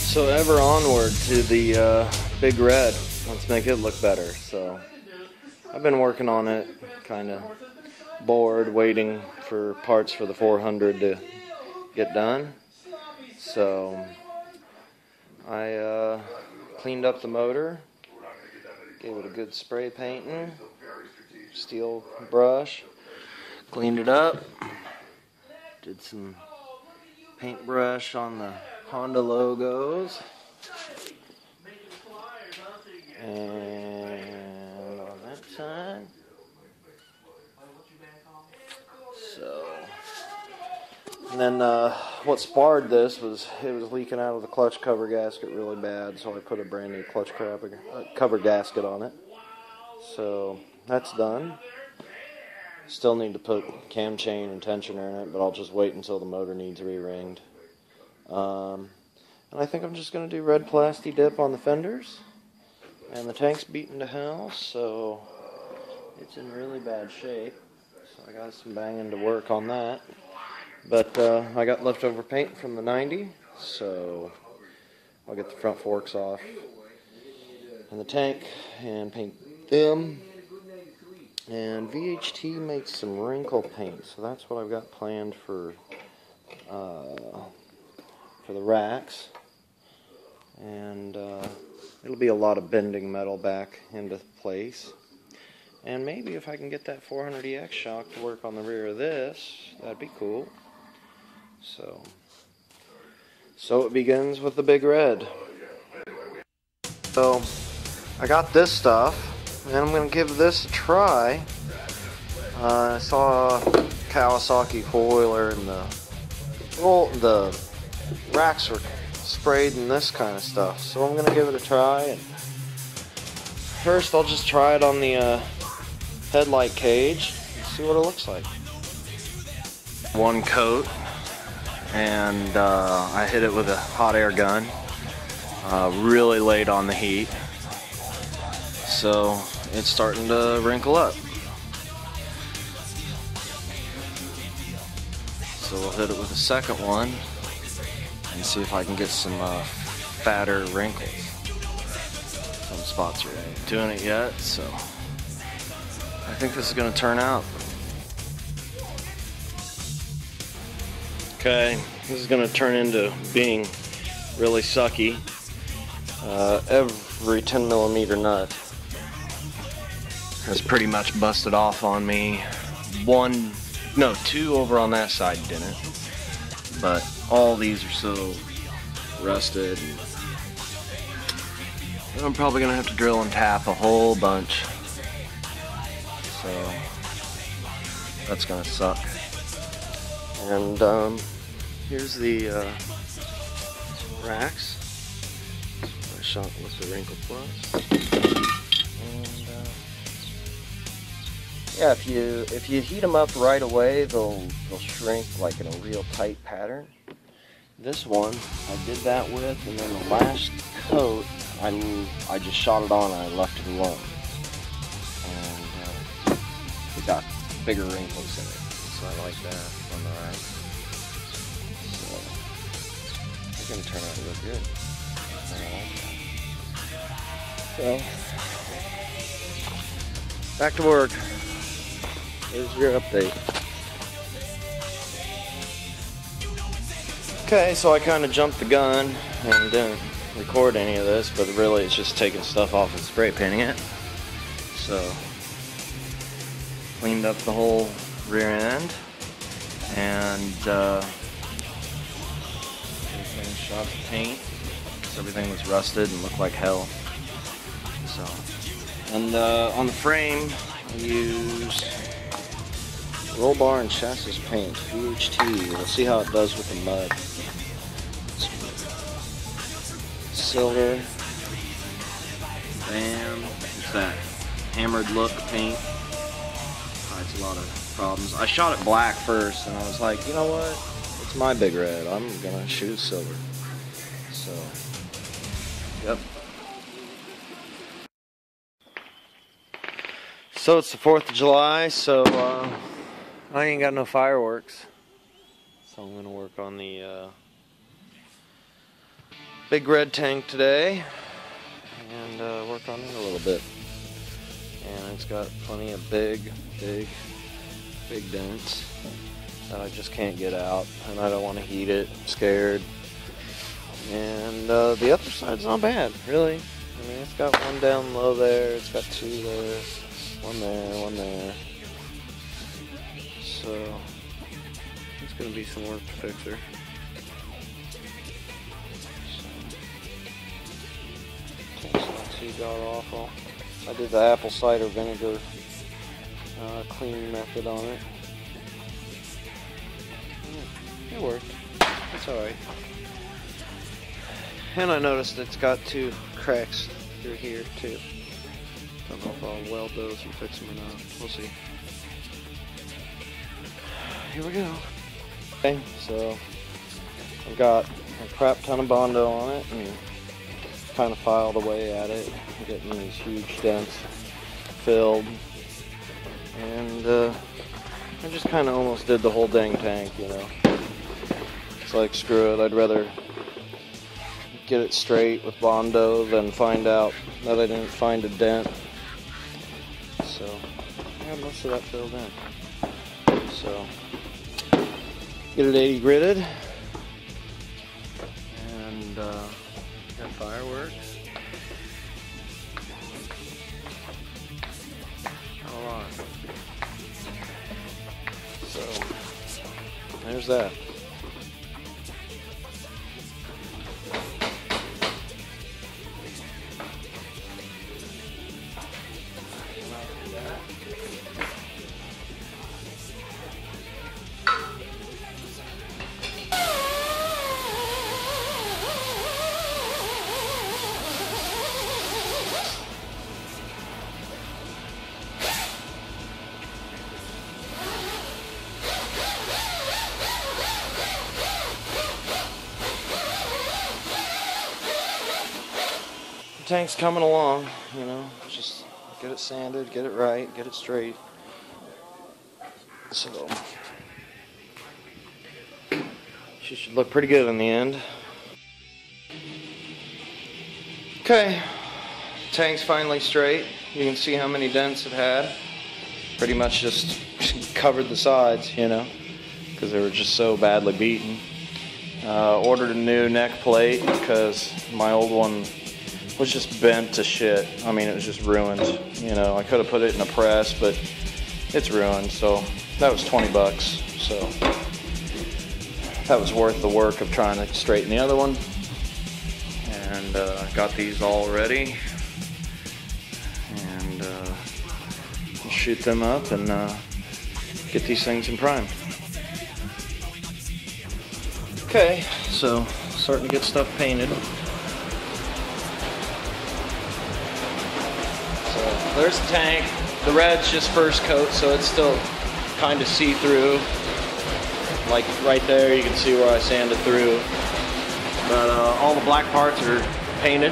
So ever onward to the big red. Let's make it look better. So I've been working on it, kind of bored, waiting for parts for the 400 to get done. So I cleaned up the motor, gave it a good spray painting, steel brush, cleaned it up, did some paintbrush on the Honda logos, and on that side. So, and then what sparred this was it was leaking out of the clutch cover gasket really bad, so I put a brand new clutch cover gasket on it. So that's done. Still need to put cam chain and tensioner in it, but I'll just wait until the motor needs re-ringed. And I think I'm just going to do red plasti dip on the fenders. And the tank's beaten to hell, so it's in really bad shape. So I got some banging to work on that. But I got leftover paint from the 90, so I'll get the front forks off and the tank and paint them. And VHT makes some wrinkle paint, so that's what I've got planned for the racks. And it'll be a lot of bending metal back into place. And maybe if I can get that 400EX shock to work on the rear of this, that'd be cool. So it begins with the big red. So I got this stuff, and I'm going to give this a try. I saw a Kawasaki foiler, and the racks were sprayed in this kind of stuff. So I'm going to give it a try. And first, I'll just try it on the headlight cage and see what it looks like. One coat, and I hit it with a hot air gun. Really late on the heat. So it's starting to wrinkle up. So we'll hit it with a second one and see if I can get some fatter wrinkles. Some spots are ain't doing it yet, so I think this is going to turn out. Okay, this is going to turn into being really sucky. Every 10mm nut has pretty much busted off on me. Two over on that side didn't, but all these are so rusted. And I'm probably gonna have to drill and tap a whole bunch, so that's gonna suck. And here's the racks. I shot with the Wrinkle Plus. Yeah, if you heat them up right away, they'll shrink like in a real tight pattern. This one I did that with, and then the last coat I just shot it on and I left it alone, and it got bigger wrinkles in it. So I like that on the right. So it's gonna turn out to look good. So back to work. Here's your update. Okay, so I kind of jumped the gun and didn't record any of this, but really it's just taking stuff off and spray painting it. So, cleaned up the whole rear end, and shot the paint because everything was rusted and looked like hell. So, and on the frame, I used roll bar and chassis paint, VHT. We'll see how it does with the mud. Silver. Bam. What's that? Hammered look paint. Hides a lot of problems. I shot it black first, and I was like, you know what? It's my big red. I'm gonna shoot silver. So, yep. So it's the 4th of July, so I ain't got no fireworks. So I'm going to work on the big red tank today and work on it a little bit. And it's got plenty of big dents that I just can't get out, and I don't want to heat it. I'm scared. And the other side's not bad, really. I mean, it's got one down low there, it's got two there, one there. So it's gonna be some work to fix her. It's not too god awful. I did the apple cider vinegar cleaning method on it. It worked. It's alright. And I noticed it's got two cracks through here too. Don't know if I'll weld those and fix them or not. We'll see. Here we go. Okay, so I've got a crap ton of Bondo on it and kind of filed away at it, getting these huge dents filled. And I just kind of almost did the whole dang tank, you know. It's like, screw it, I'd rather get it straight with Bondo than find out that I didn't find a dent. So, I got most of that filled in. So, get it 80 gridded. And, got fireworks. All on. So, there's that. Tank's coming along, you know, just get it sanded, get it right, get it straight. So she should look pretty good in the end. Okay, tank's finally straight. You can see how many dents it had. Pretty much just covered the sides, you know, because they were just so badly beaten. Ordered a new neck plate because my old one was just bent to shit. I mean, it was just ruined. You know, I could have put it in a press, but it's ruined. So that was 20 bucks. So that was worth the work of trying to straighten the other one. And got these all ready. And we'll shoot them up and get these things in prime. Okay, so starting to get stuff painted. There's the tank. The red's just first coat, so it's still kind of see-through. Like right there, you can see where I sanded through. But all the black parts are painted.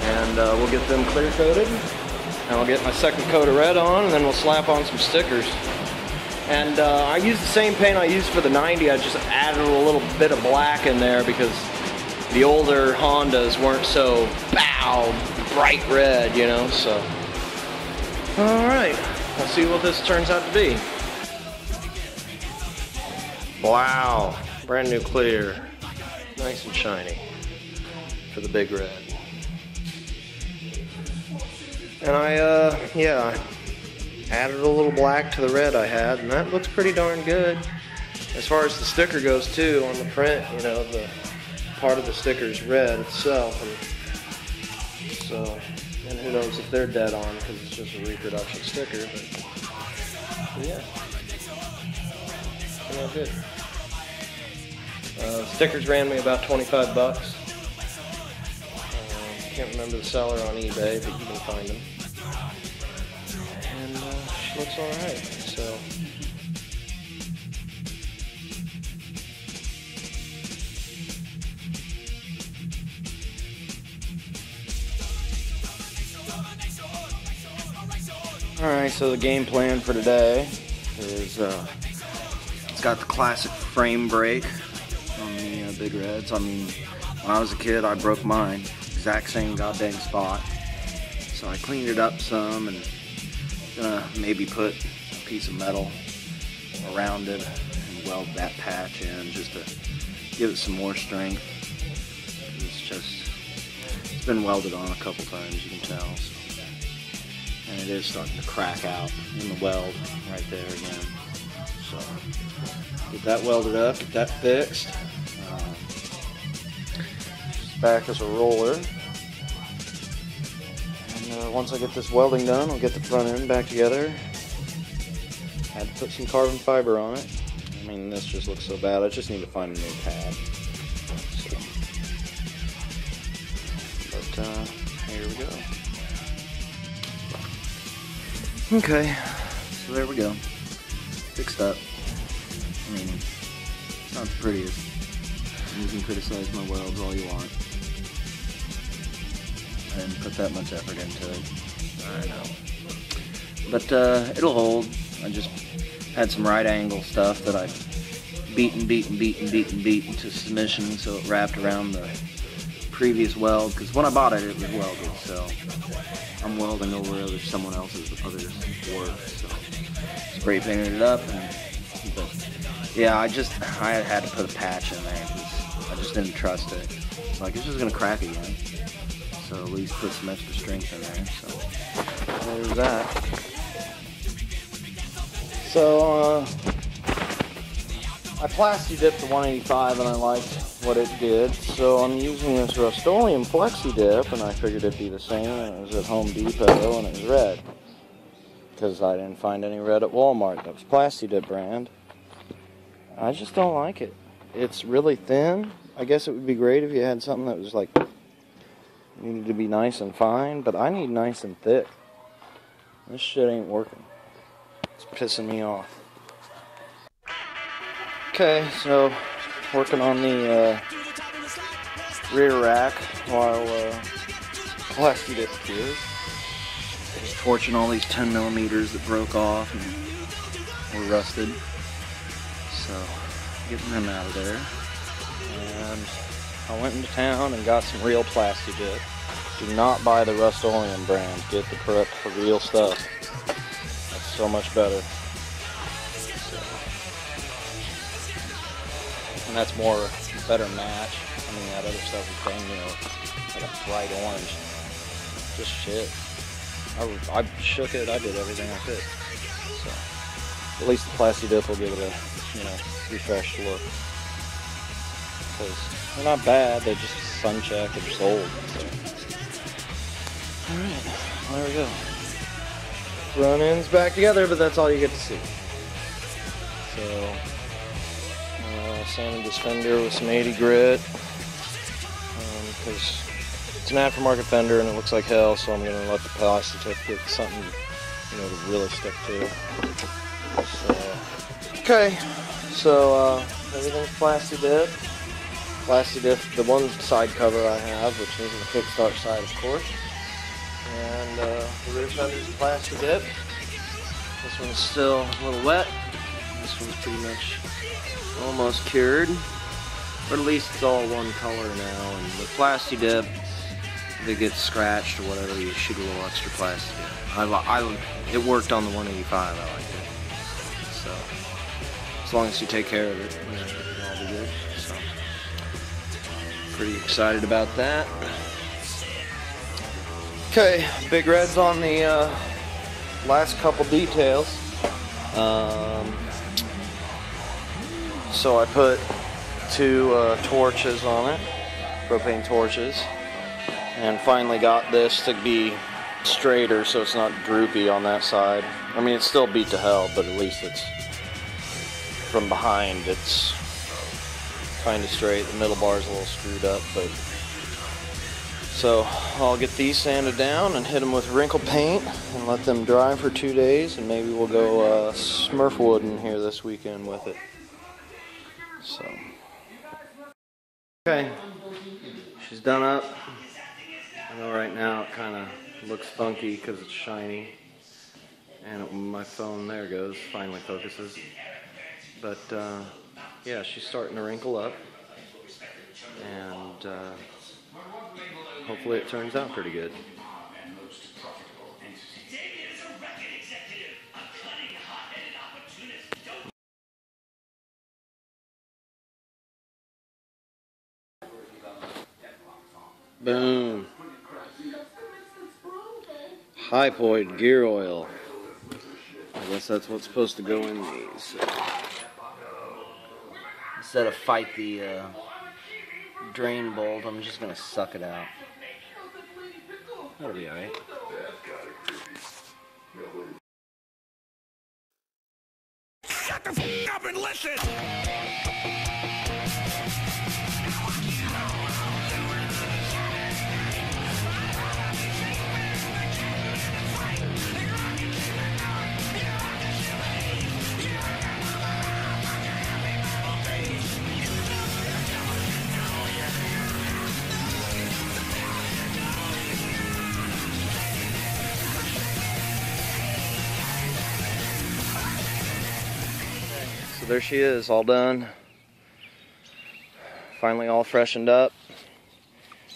And we'll get them clear-coated. And I'll get my second coat of red on, and then we'll slap on some stickers. And I used the same paint I used for the 90. I just added a little bit of black in there because the older Hondas weren't so bright red, you know, so. Alright, let's see what this turns out to be. Wow, brand new clear. Nice and shiny for the big red. And I added a little black to the red I had, and that looks pretty darn good. As far as the sticker goes too, on the print, you know, the part of the sticker is red itself, and so, and who knows if they're dead on because it's just a reproduction sticker, but yeah, turned out good. Stickers ran me about 25 bucks. Can't remember the seller on eBay, but you can find them. And she looks alright, so. Alright, so the game plan for today is it's got the classic frame brake on the big reds. I mean, When I was a kid, I broke mine. Exact same goddamn spot. So I cleaned it up some and gonna maybe put a piece of metal around it and weld that patch in just to give it some more strength. It's been welded on a couple times, you can tell. So. And it is starting to crack out in the weld right there again. So get that welded up, get that fixed. Back as a roller. And once I get this welding done, I'll get the front end back together. Had to put some carbon fiber on it. I mean, this just looks so bad. I just need to find a new pad. So. But here we go. Okay, so there we go. Fixed up. I mean, it's not the prettiest. You can criticize my welds all you want. I didn't put that much effort into it. I know. But it'll hold. I just had some right angle stuff that I beat into submission so it wrapped around the previous weld. Because when I bought it, it was welded. So I'm welding over someone else's work. So spray painted it up. But yeah, I had to put a patch in there because I just didn't trust it. It's like, it's just going to crack again. So at least put some extra strength in there. So there's that. So I plasti dipped the 185 and I liked what it did. So I'm using this Rust-Oleum Flexi Dip, and I figured it'd be the same. And it was at Home Depot and it was red. Because I didn't find any red at Walmart. That was Plasti Dip brand. I just don't like it. It's really thin. I guess it would be great if you had something that was like, needed to be nice and fine, but I need nice and thick. This shit ain't working. It's pissing me off. Okay, so working on the rear rack while Plasti Dip cures. Just torching all these 10mm that broke off and were rusted. So, getting them out of there. And I went into town and got some real Plasti Dip. Do not buy the Rust-Oleum brand. Get the correct real stuff. That's so much better. So, and that's better match. I mean, that other stuff is dang, like a bright orange. Just shit. I shook it. I did everything I could. So, at least the Plasti Dip will give it a, refreshed look. Because they're not bad, they just sun check, they're just old. So. Alright, well, there we go. Front end's back together, but that's all you get to see. So, sanded this Fender with some 80 grit. Because it's an aftermarket Fender and it looks like hell, so I'm going to let the Plasti Dip get something, to really stick to. So, okay. So, everything's Plasti Dip. Plasti Dip, the one side cover I have, which is the kickstart side, of course. And the rear fender's Plasti Dip. This one's still a little wet. This one's pretty much almost cured. But at least it's all one color now. And with Plasti Dip, if it gets scratched or whatever, you shoot a little extra Plasti Dip. It worked on the 185, I liked it. So, as long as you take care of it, it'll all be good. So, pretty excited about that. Okay, big reds on the last couple details. So I put 2 torches on it, propane torches, and finally got this to be straighter so it's not droopy on that side. I mean, it's still beat to hell, but at least it's from behind, it's kind of straight. The middle bar is a little screwed up, but so I'll get these sanded down and hit them with Wrinkle paint and let them dry for 2 days, and maybe we'll go Smurf wooding here this weekend with it. So, okay, she's done up. I know right now it kind of looks funky because it's shiny, and my phone, there it goes, finally focuses. But yeah, she's starting to wrinkle up. and hopefully it turns out pretty good. Boom. Hypoid gear oil. I guess that's what's supposed to go in these. So. Instead of fight the drain bolt, I'm just going to suck it out. That'll be alright. Shut the f*** up and listen! So there she is, all done. Finally all freshened up.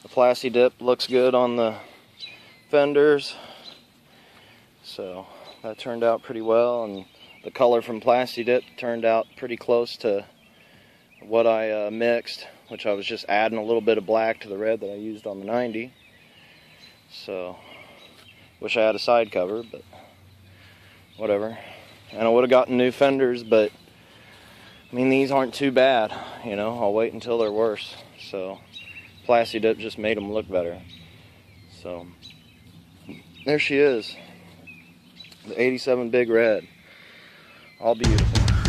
The Plasti Dip looks good on the fenders. So that turned out pretty well, and the color from Plasti Dip turned out pretty close to what I mixed, which I was just adding a little bit of black to the red that I used on the 90. So, wish I had a side cover, but whatever. And I would have gotten new fenders, but I mean, these aren't too bad, you know. I'll wait until they're worse. So, Plasti Dip just made them look better. So, there she is. The 87 Big Red. All beautiful.